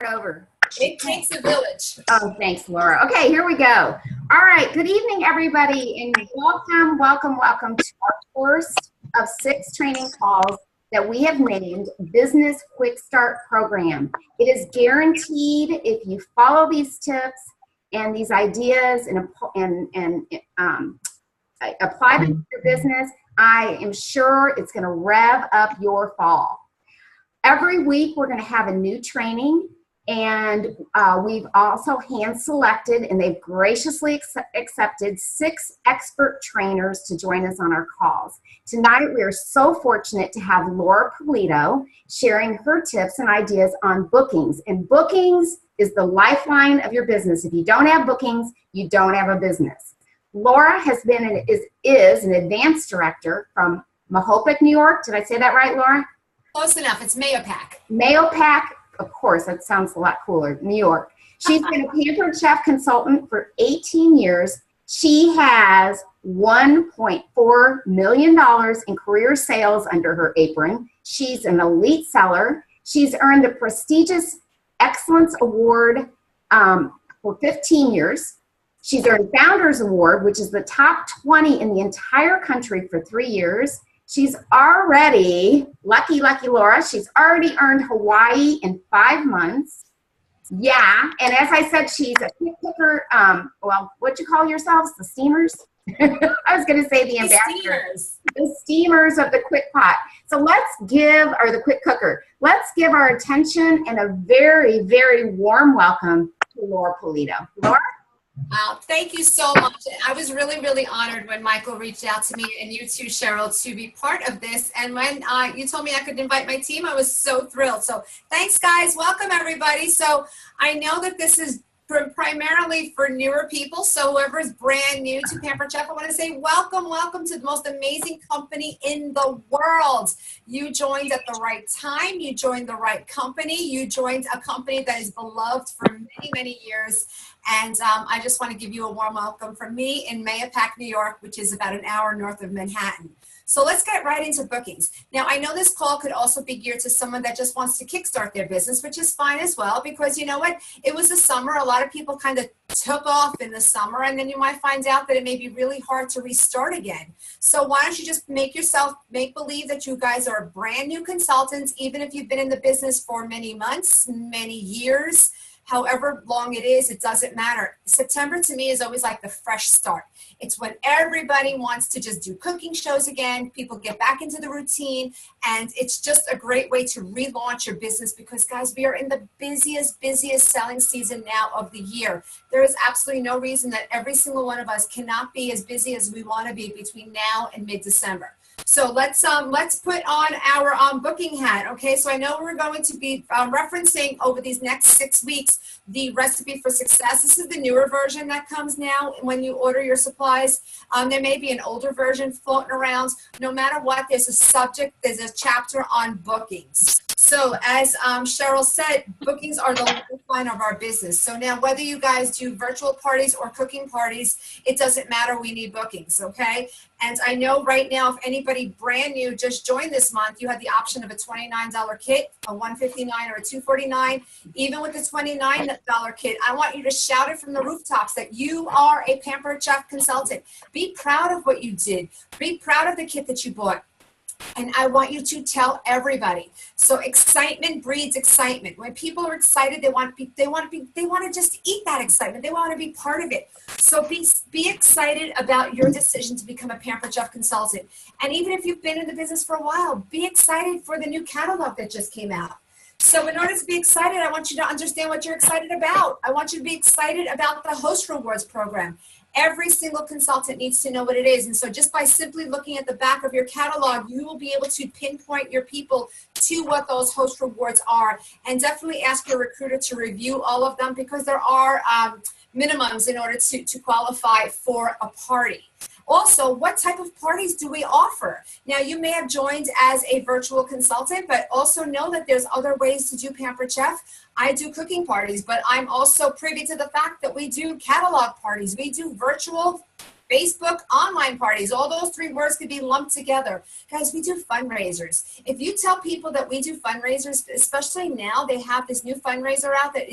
Over. It takes a village. Oh, thanks, Laura. Okay, here we go. All right, good evening, everybody, and welcome to our first of 6 training calls that we have named Business Quick Start Program. It is guaranteed if you follow these tips and these ideas and apply them to your business, I am sure it's going to rev up your fall. Every week, we're going to have a new training. And we've also hand-selected, and they've graciously accepted 6 expert trainers to join us on our calls. Tonight, we are so fortunate to have Laura Polito sharing her tips and ideas on bookings. And bookings is the lifeline of your business. If you don't have bookings, you don't have a business. Laura has been is an advanced director from Mahopac, New York. Did I say that right, Laura? Close enough. It's Mahopac. Mahopac. Of course, that sounds a lot cooler. New York. She's been a Pampered Chef consultant for 18 years. She has $1.4 million in career sales under her apron. She's an elite seller. She's earned the prestigious Excellence Award for 15 years. She's earned Founders Award, which is the top 20 in the entire country for 3 years. She's already, lucky Laura, she's already earned Hawaii in 5 months. Yeah, and as I said, she's a quick cooker. Well, what'd you call yourselves? The steamers? I was going to say the ambassadors. The steamers of the quick pot. So the quick cooker. Let's give our attention and a very, very warm welcome to Laura Polito. Laura? Thank you so much. I was really, really honored when Michael reached out to me, and you too, Cheryl, to be part of this. And when you told me I could invite my team, I was so thrilled. So thanks, guys. Welcome, everybody. So I know that this is primarily for newer people. So whoever's brand new to Pampered Chef, I want to say welcome to the most amazing company in the world. You joined at the right time. You joined the right company. You joined a company that is beloved for many, many years. And I just want to give you a warm welcome from me in Mahopac, New York, which is about an hour north of Manhattan. So let's get right into bookings. Now, I know this call could also be geared to someone that just wants to kickstart their business, which is fine as well, because you know what? It was the summer. A lot of people kind of took off in the summer, and then you might find out that it may be really hard to restart again. So why don't you just make believe that you guys are brand new consultants, even if you've been in the business for many months, many years, however long it is, it doesn't matter. September to me is always like the fresh start. It's when everybody wants to just do cooking shows again, people get back into the routine, and it's just a great way to relaunch your business because, guys, we are in the busiest selling season now of the year. There is absolutely no reason that every single one of us cannot be as busy as we want to be between now and mid-December. So let's put on our booking hat, okay? So I know we're going to be referencing over these next 6 weeks the Recipe for Success. This is the newer version that comes now when you order your supplies. There may be an older version floating around. No matter what, there's a chapter on bookings. So as Cheryl said, bookings are the lifeline of our business. So now whether you guys do virtual parties or cooking parties, it doesn't matter. We need bookings, okay? And I know right now, if anybody brand new just joined this month, you had the option of a $29 kit, a $159 or a $249. Even with the $29 kit, I want you to shout it from the rooftops that you are a Pampered Chef consultant. Be proud of what you did. Be proud of the kit that you bought. And I want you to tell everybody. So excitement breeds excitement. When people are excited, they want to just eat that excitement. They want to be part of it. So be excited about your decision to become a Pampered Chef consultant. And even if you've been in the business for a while, be excited for the new catalog that just came out. So in order to be excited, I want you to understand what you're excited about. I want you to be excited about the Host Rewards program. Every single consultant needs to know what it is. And so just by simply looking at the back of your catalog, you will be able to pinpoint your people to what those host rewards are. And definitely ask your recruiter to review all of them because there are minimums in order to qualify for a party. Also, what type of parties do we offer? Now, you may have joined as a virtual consultant, but also know that there's other ways to do Pampered Chef. I do cooking parties, but I'm also privy to the fact that we do catalog parties. We do virtual Facebook, online parties, all those three words could be lumped together. Guys, we do fundraisers. If you tell people that we do fundraisers, especially now, they have this new fundraiser out that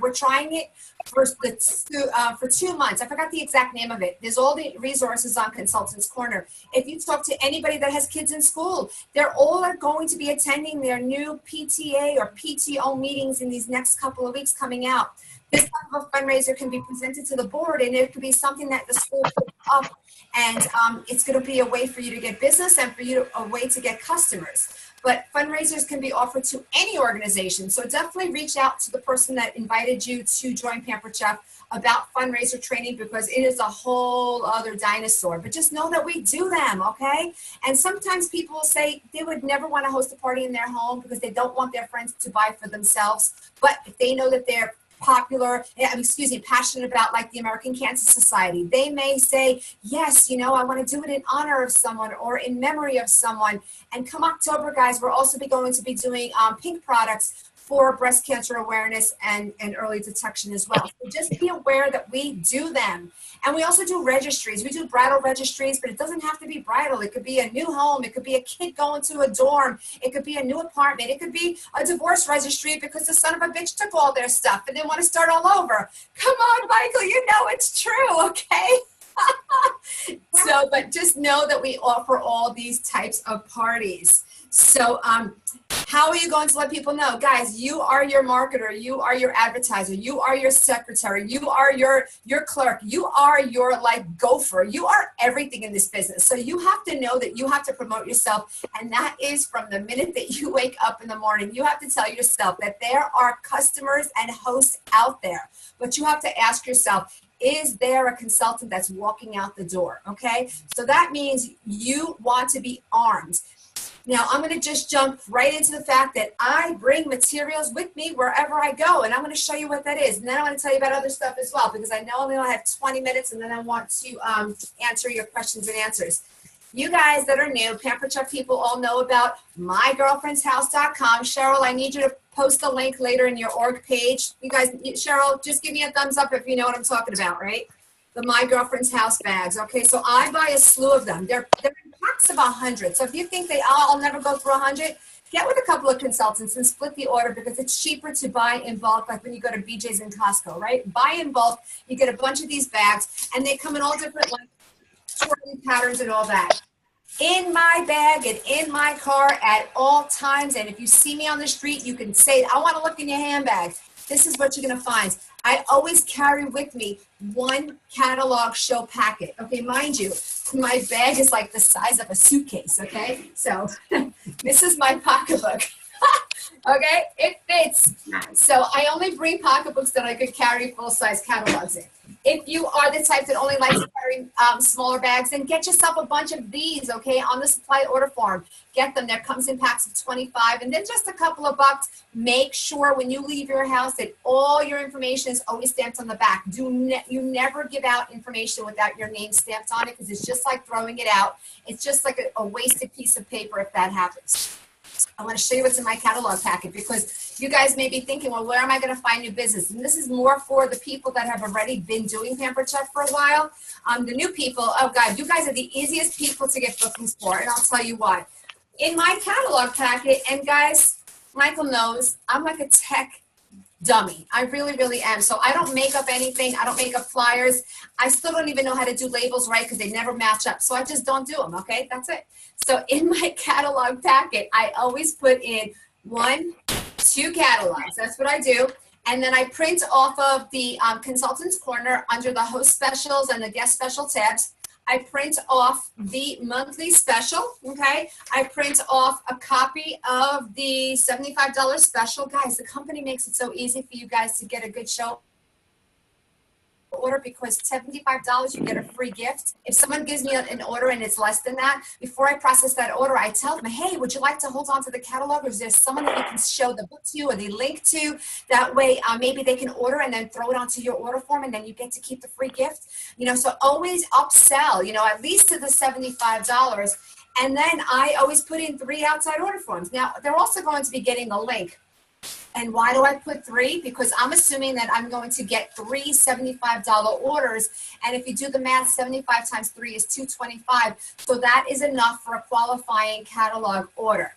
we're trying it for 2 months. I forgot the exact name of it. There's all the resources on Consultants Corner. If you talk to anybody that has kids in school, they're all are going to be attending their new PTA or PTO meetings in these next couple of weeks coming out. This type of fundraiser can be presented to the board, and it could be something that the school puts up, and it's going to be a way for you to get business and for you a way to get customers. But fundraisers can be offered to any organization, so definitely reach out to the person that invited you to join Pampered Chef about fundraiser training, because it is a whole other dinosaur. But just know that we do them, okay? And sometimes people will say they would never want to host a party in their home because they don't want their friends to buy for themselves. But if they know that they're passionate about, like, the American Cancer Society, they may say, yes, I want to do it in honor of someone or in memory of someone. And come October, guys, we're also going to be doing pink products for breast cancer awareness and early detection as well. So just be aware that we do them. And we also do registries. We do bridal registries, but it doesn't have to be bridal. It could be a new home. It could be a kid going to a dorm. It could be a new apartment. It could be a divorce registry because the son of a bitch took all their stuff and they want to start all over. Come on, Michael, you know it's true, okay? But just know that we offer all these types of parties. So how are you going to let people know? Guys, you are your marketer, you are your advertiser, you are your secretary, you are your clerk, you are your gopher, you are everything in this business. So you have to know that you have to promote yourself, and that is from the minute that you wake up in the morning. You have to tell yourself that there are customers and hosts out there, but you have to ask yourself, is there a consultant that's walking out the door? Okay, so that means you want to be armed. Now, I'm going to just jump right into the fact that I bring materials with me wherever I go, and I'm going to show you what that is. And then I want to tell you about other stuff as well, because I know I only have 20 minutes, and then I want to answer your questions and answers. You guys that are new, Pampered Chef people all know about mygirlfriendshouse.com. Cheryl, I need you to post a link later in your org page. You guys, Cheryl, just give me a thumbs up if you know what I'm talking about, right? The My Girlfriend's House bags. Okay, so I buy a slew of them. They're in packs of 100. So if you think I'll never go through 100, get with a couple of consultants and split the order, because it's cheaper to buy in bulk, like when you go to BJ's and Costco, right? Buy in bulk, you get a bunch of these bags, and they come in all different twirling patterns and all that. In my bag and in my car at all times, and if you see me on the street, you can say, I want to look in your handbag. This is what you're going to find. I always carry with me one catalog show packet. Okay, mind you, my bag is like the size of a suitcase, okay? So this is my pocketbook. Okay, it fits. So I only bring pocketbooks that I could carry full-size catalogs in. If you are the type that only likes to carry smaller bags, then get yourself a bunch of these, okay, on the supply order form. Get them. That comes in packs of 25, and then just a couple of bucks. Make sure when you leave your house that all your information is always stamped on the back. You never give out information without your name stamped on it, because it's just like throwing it out. It's just like a wasted piece of paper if that happens. I want to show you what's in my catalog packet, because you guys may be thinking, well, where am I going to find new business? And this is more for the people that have already been doing Pampered Chef for a while. The new people, oh God, you guys are the easiest people to get bookings for, and I'll tell you why. In my catalog packet, and guys, Michael knows, I'm like a tech dummy. I really, really am. So I don't make up anything. I don't make up flyers. I still don't even know how to do labels right, because they never match up. So I just don't do them, okay? That's it. So in my catalog packet, I always put in 1, 2 catalogs. That's what I do. And then I print off of the Consultants Corner under the host specials and the guest special tabs. I print off the monthly special, okay? I print off a copy of the $75 special. Guys, the company makes it so easy for you guys to get a good show order, because $75 you get a free gift. If someone gives me an order and it's less than that, before I process that order, I tell them, hey, would you like to hold on to the catalog, or is there someone that you can show the book to or the link to? That way maybe they can order and then throw it onto your order form, and then you get to keep the free gift. So always upsell, at least to the $75. And then I always put in 3 outside order forms. Now, they're also going to be getting a link And why do I put 3? Because I'm assuming that I'm going to get 3 $75 orders. And if you do the math, 75 times 3 is 225. So that is enough for a qualifying catalog order.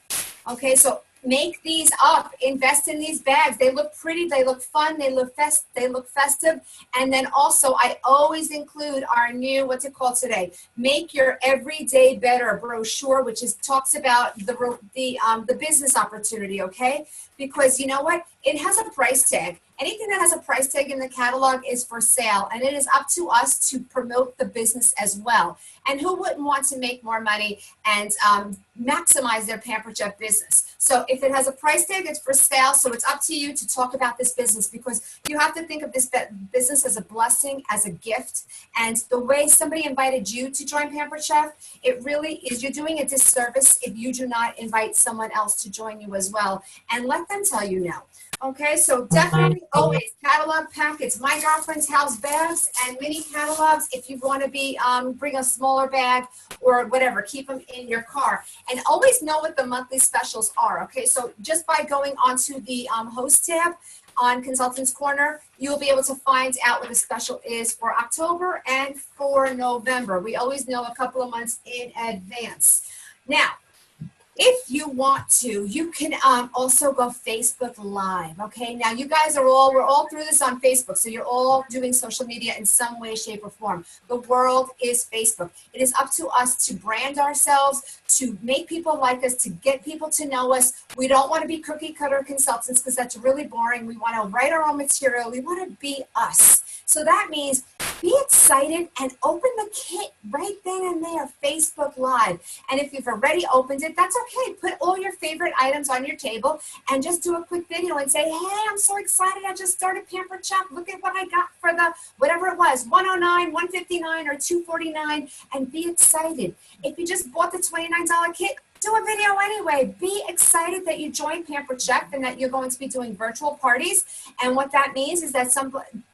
Okay, so make these up, invest in these bags. They look pretty, they look fun, they look festive. And then also I always include our new, what's it called today? Make Your Everyday Better brochure, which talks about the business opportunity, okay? Because you know what? It has a price tag. Anything that has a price tag in the catalog is for sale, and it is up to us to promote the business as well. And who wouldn't want to make more money and maximize their Pampered Chef business? So if it has a price tag, it's for sale. So it's up to you to talk about this business, because you have to think of this business as a blessing, as a gift. And the way somebody invited you to join Pampered Chef, it really is, you're doing a disservice if you do not invite someone else to join you as well. And let them tell you no. Okay, so definitely always catalog packets, My Girlfriend's House bags and mini catalogs. If you want to bring a smaller bag or whatever, keep them in your car. And always know what the monthly specials are. Okay, so just by going onto the host tab on Consultants Corner, you'll be able to find out what the special is for October and for November. We always know a couple of months in advance. Now, if you want to, you can also go Facebook Live, okay? Now, you guys we're all through this on Facebook, so you're all doing social media in some way, shape, or form. The world is Facebook. It is up to us to brand ourselves, to make people like us, to get people to know us. We don't want to be cookie cutter consultants because that's really boring. We want to write our own material. We want to be us. So that means be excited and open the kit right then and there, Facebook Live. And if you've already opened it, that's okay. Put all your favorite items on your table and just do a quick video and say, hey, I'm so excited. I just started Pampered Chef. Look at what I got for the, whatever it was, 109, 159, or 249, and be excited. If you just bought the $29 kit, do a video anyway. Be excited that you joined Pampered Chef and that you're going to be doing virtual parties. And what that means is that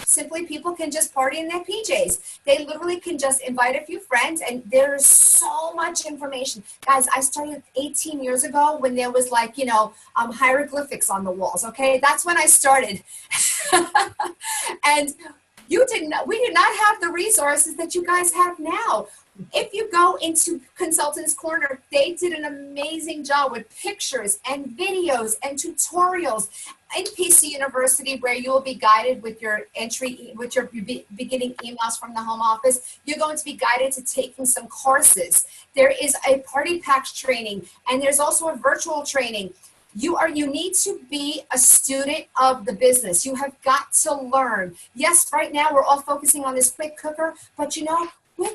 simply people can just party in their PJs. They literally can just invite a few friends, and there's so much information. Guys, I started 18 years ago when there was like, hieroglyphics on the walls, okay? That's when I started. And we did not have the resources that you guys have now. If you go into Consultants Corner, they did an amazing job with pictures and videos and tutorials in PC University, where you will be guided with your beginning emails from the home office. You're going to be guided to taking some courses. There is a party packs training, and there's also a virtual training. You need to be a student of the business. You have got to learn. Yes, right now we're all focusing on this quick cooker, but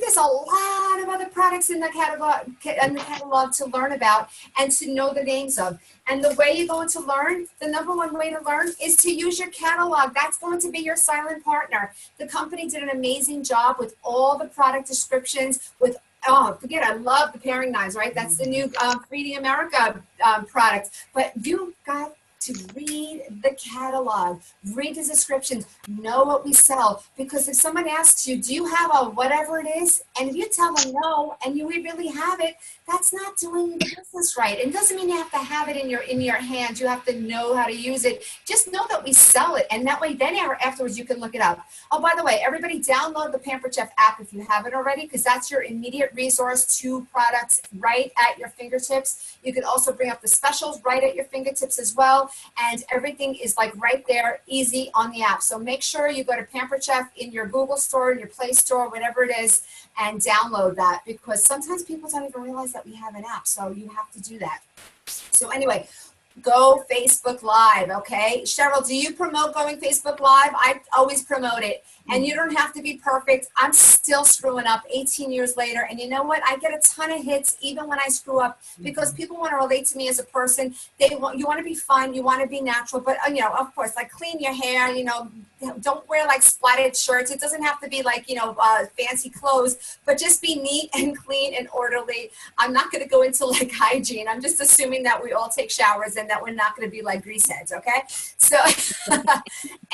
there's a lot of other products in the catalog to learn about and to know the names of. And the way you're going to learn, the number one way to learn is to use your catalog. That's going to be your silent partner. The company did an amazing job with all the product descriptions, I love the paring knives, right? That's the new 3D America product. But you got to read the catalog, read the descriptions, know what we sell. Because if someone asks you, do you have a whatever it is? And if you tell them no, and you really have it, that's not doing the business right. It doesn't mean you have to have it in your hand. You have to know how to use it. Just know that we sell it. And that way, then afterwards, you can look it up. Oh, by the way, everybody download the Pampered Chef app if you haven't already, because that's your immediate resource to products right at your fingertips. You can also bring up the specials right at your fingertips as well. And everything is like right there, easy on the app. So make sure you go to Pampered Chef in your Google store, in your Play Store, whatever it is, and download that, because sometimes people don't even realize that we have an app. So you have to do that. So anyway, go Facebook Live, okay? Cheryl, do you promote going Facebook Live? I always promote it. And you don't have to be perfect. I'm still screwing up 18 years later. And you know what? I get a ton of hits even when I screw up, because people want to relate to me as a person. You want to be fun. You want to be natural. But, of course, like clean your hair, don't wear like splattered shirts. It doesn't have to be like, fancy clothes, but just be neat and clean and orderly. I'm not going to go into like hygiene. I'm just assuming that we all take showers and that we're not going to be like greaseheads, okay? So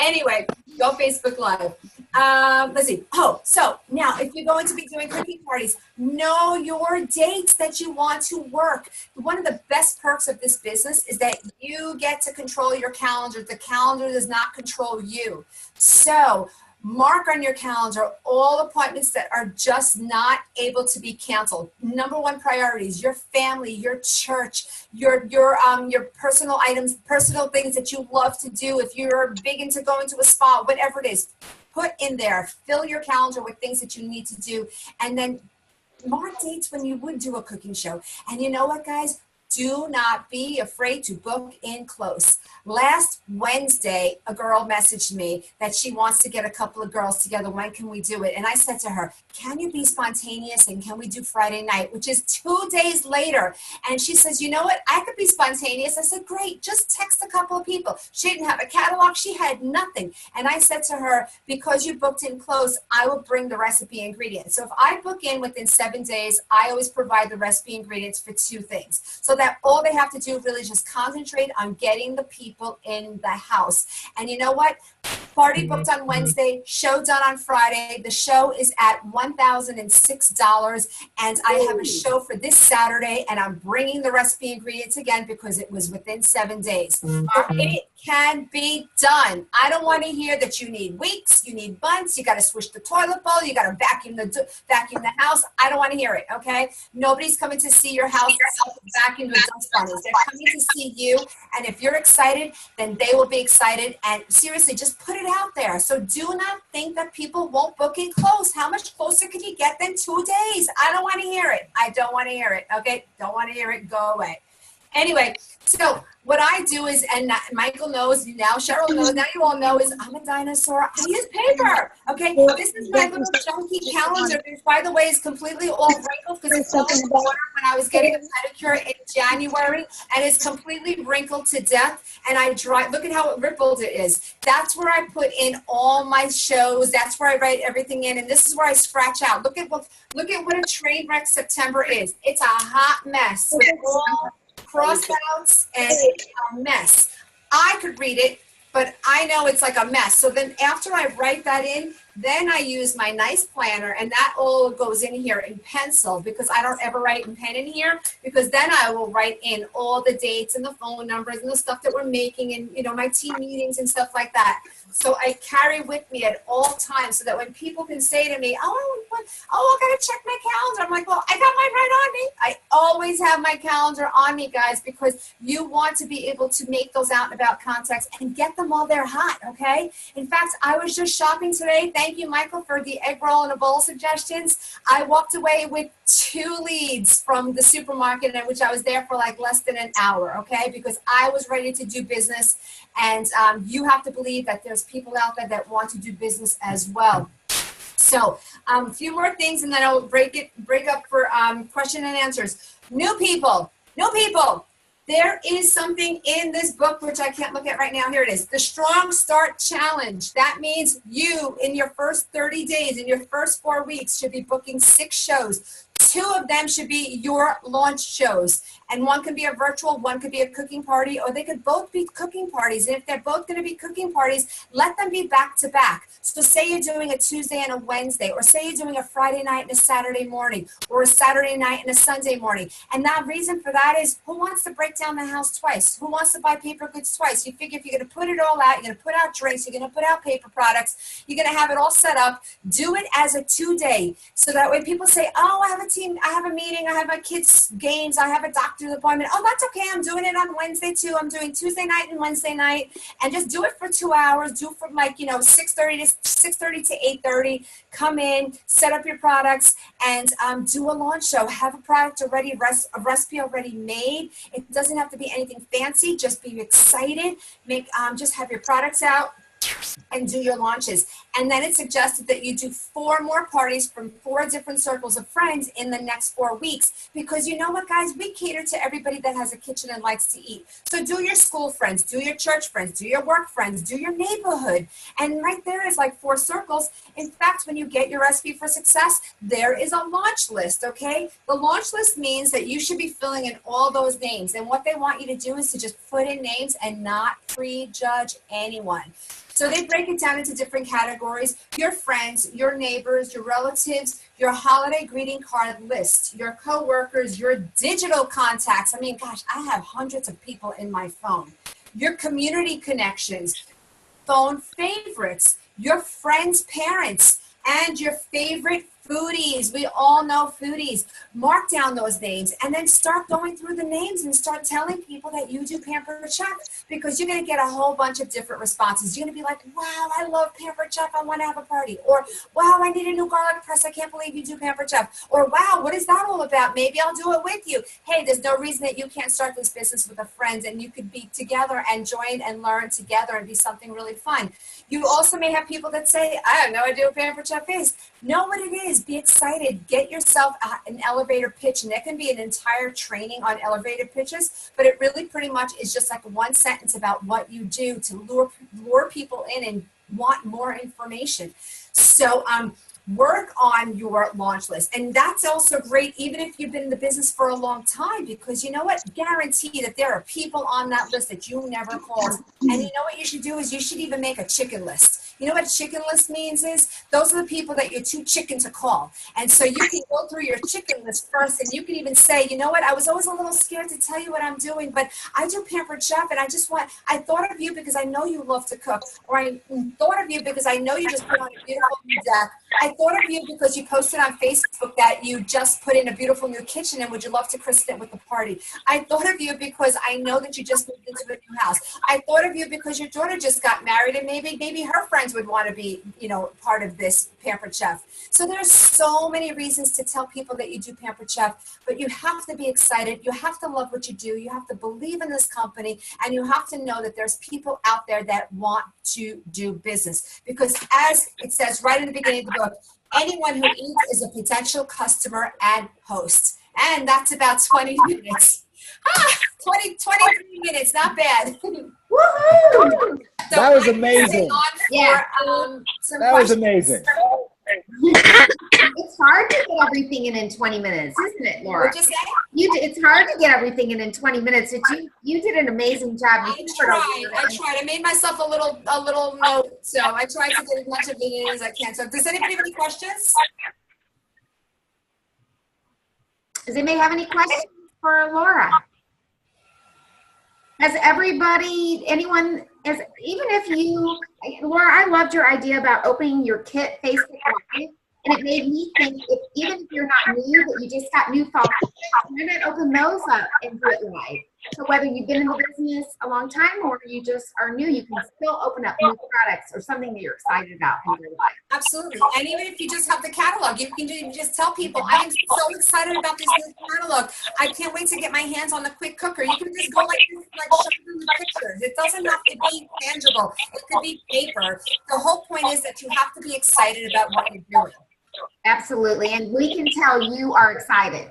anyway, go Facebook Live. Let's see. Oh, so now if you're going to be doing cooking parties, know your dates that you want to work. One of the best perks of this business is that you get to control your calendar. The calendar does not control you. So mark on your calendar all appointments that are just not able to be canceled. Number one priorities: your family, your church, your personal items, personal things that you love to do. If you're big into going to a spa, whatever it is, put in there. Fill your calendar with things that you need to do, and then mark dates when you would do a cooking show. And you know what, guys? Do not be afraid to book in close. Last Wednesday, a girl messaged me that she wants to get a couple of girls together. When can we do it? And I said to her, can you be spontaneous and can we do Friday night, which is 2 days later? And she says, you know what? I could be spontaneous. I said, great. Just text a couple of people. She didn't have a catalog. She had nothing. And I said to her, because you booked in close, I will bring the recipe ingredients. So if I book in within 7 days, I always provide the recipe ingredients for 2 things. So that all they have to do really is just concentrate on getting the people in the house. And you know what? Party booked on Wednesday, show done on Friday. The show is at $1,006, and I have a show for this Saturday, and I'm bringing the recipe ingredients again because it was within 7 days. It can be done. I don't want to hear that you need weeks, you need months, you got to swish the toilet bowl, you got to vacuum the house. I don't want to hear it, okay? Nobody's coming to see your house vacuum the dust bunnies. They're coming to see you, and if you're excited, then they will be excited. And seriously, just put it out there. So do not think that people won't book in close. How much closer could you get than 2 days? I don't want to hear it. I don't want to hear it, okay? Don't want to hear it. Go away. Anyway, so what I do is, and Michael knows, now Cheryl knows, now you all know, is I'm a dinosaur. I use paper. Okay, this is my little chunky calendar, which, by the way, is completely all wrinkled because it's all in water when I was getting a pedicure in January, and it's completely wrinkled to death. And I dry. Look at how rippled it is. That's where I put in all my shows. That's where I write everything in, and this is where I scratch out. Look at what a train wreck September is. It's a hot mess with all crossouts and a mess. I could read it, but I know it's like a mess. So then after I write that in, then I use my nice planner, and that all goes in here in pencil because I don't ever write in pen in here, because then I will write in all the dates and the phone numbers and the stuff that we're making and, you know, my team meetings and stuff like that. So I carry with me at all times so that when people can say to me, I got to check my calendar. I'm like, well, I got mine right on me. I always have my calendar on me, guys, because you want to be able to make those out and about contacts and get them while they're hot, okay? In fact, I was just shopping today. Thank you, Michael, for the egg roll and a bowl suggestions. I walked away with 2 leads from the supermarket, in which I was there for like less than an hour, okay? Because I was ready to do business, and you have to believe that there's people out there that want to do business as well. So a few more things, and then I'll break up for question and answers. New people. There is something in this book which I can't look at right now. Here it is. The Strong Start Challenge. That means you, in your first 30 days, in your first 4 weeks, should be booking 6 shows. 2 of them should be your launch shows. And one could be a virtual, one could be a cooking party, or they could both be cooking parties. And if they're both going to be cooking parties, let them be back to back. So say you're doing a Tuesday and a Wednesday, or say you're doing a Friday night and a Saturday morning, or a Saturday night and a Sunday morning. And that reason for that is, who wants to break down the house twice? Who wants to buy paper goods twice? You figure if you're going to put it all out, you're going to put out drinks, you're going to put out paper products, you're going to have it all set up. Do it as a 2-day. So that way people say, oh, I have a team, I have a meeting, I have my kids' games, I have a doctor's appointment. Oh, that's okay. I'm doing it on Wednesday too. I'm doing Tuesday night and Wednesday night, and just do it for 2 hours. Do it from 6:30 to 8:30. Come in, set up your products, and do a launch show. Have a product already, a recipe already made. It doesn't have to be anything fancy. Just be excited. Just have your products out and do your launches. And then it's suggested that you do 4 more parties from 4 different circles of friends in the next 4 weeks, because you know what, guys, we cater to everybody that has a kitchen and likes to eat. So do your school friends, do your church friends, do your work friends, do your neighborhood. And right there is like 4 circles. In fact, when you get your recipe for success, there is a launch list, okay? The launch list means that you should be filling in all those names. And what they want you to do is to just put in names and not prejudge anyone. So they break it down into different categories: your friends, your neighbors, your relatives, your holiday greeting card list, your coworkers, your digital contacts. I mean, gosh, I have hundreds of people in my phone. Your community connections, phone favorites, your friends' parents, and your favorite foodies. We all know foodies. Mark down those names and then start going through the names and start telling people that you do Pampered Chef, because you're going to get a whole bunch of different responses. You're going to be like, wow, I love Pampered Chef. I want to have a party. Or, wow, I need a new garlic press. I can't believe you do Pampered Chef. Or, wow, what is that all about? Maybe I'll do it with you. Hey, there's no reason that you can't start this business with a friend, and you could be together and join and learn together and be something really fun. You also may have people that say, I have no idea what Pampered Chef is. Know what it is. Be excited. Get yourself an elevator pitch, and there can be an entire training on elevator pitches, but it really pretty much is just like one sentence about what you do to lure people in and want more information. So work on your launch list. And that's also great even if you've been in the business for a long time, because you know what? Guarantee that there are people on that list that you never called. And you know what you should do is you should even make a chicken list. You know what a chicken list means is those are the people that you're too chicken to call. And so you can go through your chicken list first, and you can even say, you know what, I was always a little scared to tell you what I'm doing, but I do Pampered Chef, and I thought of you because I know you love to cook, or I thought of you because I know you just put on a beautiful new deck. I thought of you because you posted on Facebook that you just put in a beautiful new kitchen, and would you love to christen it with the party? I thought of you because I know that you just moved into a new house. I thought of you because your daughter just got married, and maybe her friends would want to be, part of this Pampered Chef. So there's so many reasons to tell people that you do Pampered Chef, but you have to be excited. You have to love what you do. You have to believe in this company, and you have to know that there's people out there that want to do business. Because as it says right in the beginning of the book, anyone who eats is a potential customer and host. And that's about 20 minutes. 23 minutes, not bad. Woohoo! So that was amazing. Yeah. That was amazing. It's hard to get everything in 20 minutes, isn't it, Laura? What'd you say? It's hard to get everything in 20 minutes. You did an amazing job. I tried. I made myself a little note, so I tried to get as much of it in as I can. So does anybody have any questions? Does anybody have any questions for Laura? Has even if you, Laura, I loved your idea about opening your kit Facebook Live, and it made me think even if you're not new, but you just got new thoughts, why not open those up and do it live? So whether you've been in the business a long time or you just are new, you can still open up new products or something that you're excited about in your life. Absolutely. And even if you just have the catalog, you can just tell people, I am so excited about this new catalog. I can't wait to get my hands on the quick cooker. You can just go like this, like show them the pictures. It doesn't have to be tangible. It could be paper. The whole point is that you have to be excited about what you're doing. Absolutely. And we can tell you are excited.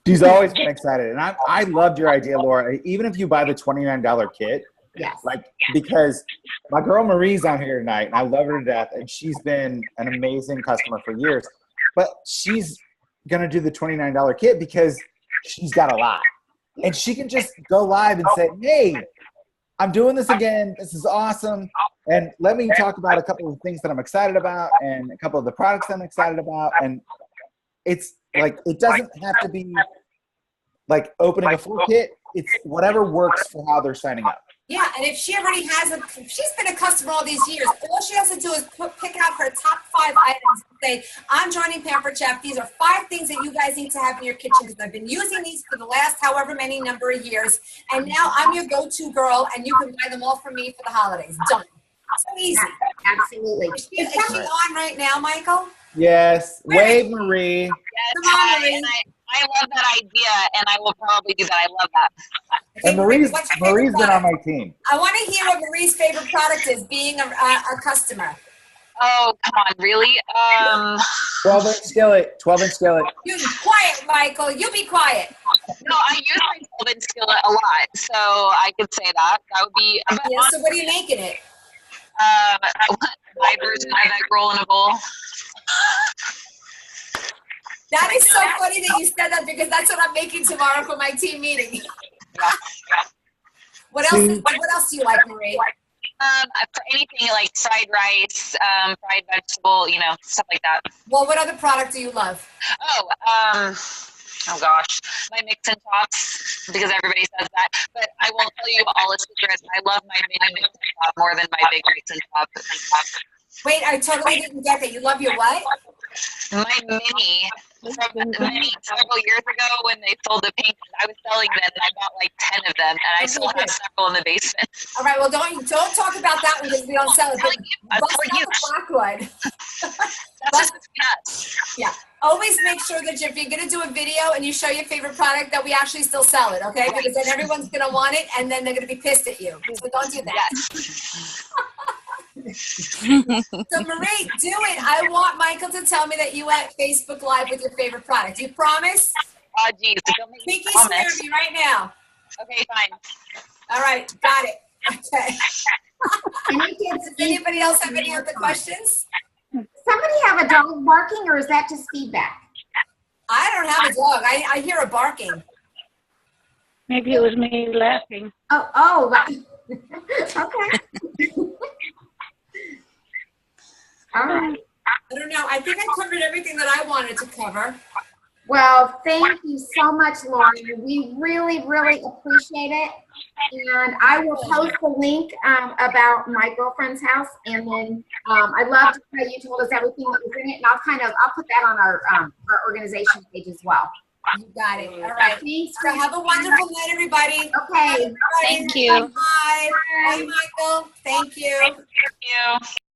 She's always been excited. And I loved your idea, Laura. Even if you buy the $29 kit, yes, because my girl Marie's on here tonight, and I love her to death, and she's been an amazing customer for years. But she's going to do the $29 kit because she's got a lot. And she can just go live and say, hey, I'm doing this again. This is awesome. And let me talk about a couple of things that I'm excited about and a couple of the products I'm excited about. And it's like, it doesn't have to be like opening a full kit. It's whatever works for how they're signing up. Yeah, and if she already if she's been a customer all these years, all she has to do is pick out her top 5 items and say, I'm joining Pampered Chef. These are 5 things that you guys need to have in your kitchen because I've been using these for the last however many number of years. And now I'm your go-to girl, and you can buy them all from me for the holidays. Done. So easy. Absolutely. Is she on right now, Michael? Yes. Wave Marie. Yes, Come on, Marie. and I love that idea, and I will probably do that. I love that. And Marie's What's your favorite been on product? my team. I want to hear what Marie's favorite product is, being a customer. Oh, come on, really? 12-inch skillet. 12-inch skillet. You be quiet, Michael. You be quiet. No, I use my 12-inch skillet a lot, so I could say that. That would be. Yeah, so what are you making it? My version of egg roll in a bowl. That is so funny that you said that because that's what I'm making tomorrow for my team meeting. What else do you like, Marie? For anything like fried rice, fried vegetable, stuff like that. Well, what other product do you love? Oh gosh, my mix and tops, because everybody says that. But I won't tell you all the secrets. I love my mini mix and top more than my big mix and top. Wait, I totally didn't get that. You love your what? My mini, several years ago when they sold the pink, I was selling them and I bought like 10 of them and I still have several in the basement. All right, well, don't talk about that one because we don't sell it. I'm Bust telling out you. the Blackwood. That's just nuts. Yeah. Always make sure that if you're going to do a video and you show your favorite product, that we actually still sell it, okay? Because then everyone's going to want it and then they're going to be pissed at you. So don't do that. Yes. So Marie, do it. I want Michael to tell me that you went Facebook Live with your favorite product. You promise? Oh, geez. Don't make me Pinky swear promise. to me right now. Okay, fine. All right, got it. Okay. Any kids? Does anybody else have any other questions? Somebody have a dog barking, or is that just feedback? I don't have a dog. I hear a barking. Maybe it was me laughing. Okay. All right. I don't know. I think I covered everything that I wanted to cover. Well, thank you so much, Lauren. We really, really appreciate it. And I will post the link about my girlfriend's house. And then I loved how you told us everything that was in it. And I'll put that on our organization page as well. You got it. All right. Thanks. So have a wonderful night, everybody. Okay. Bye. Thank you. Bye. Bye, Michael. Thank you. Thank you.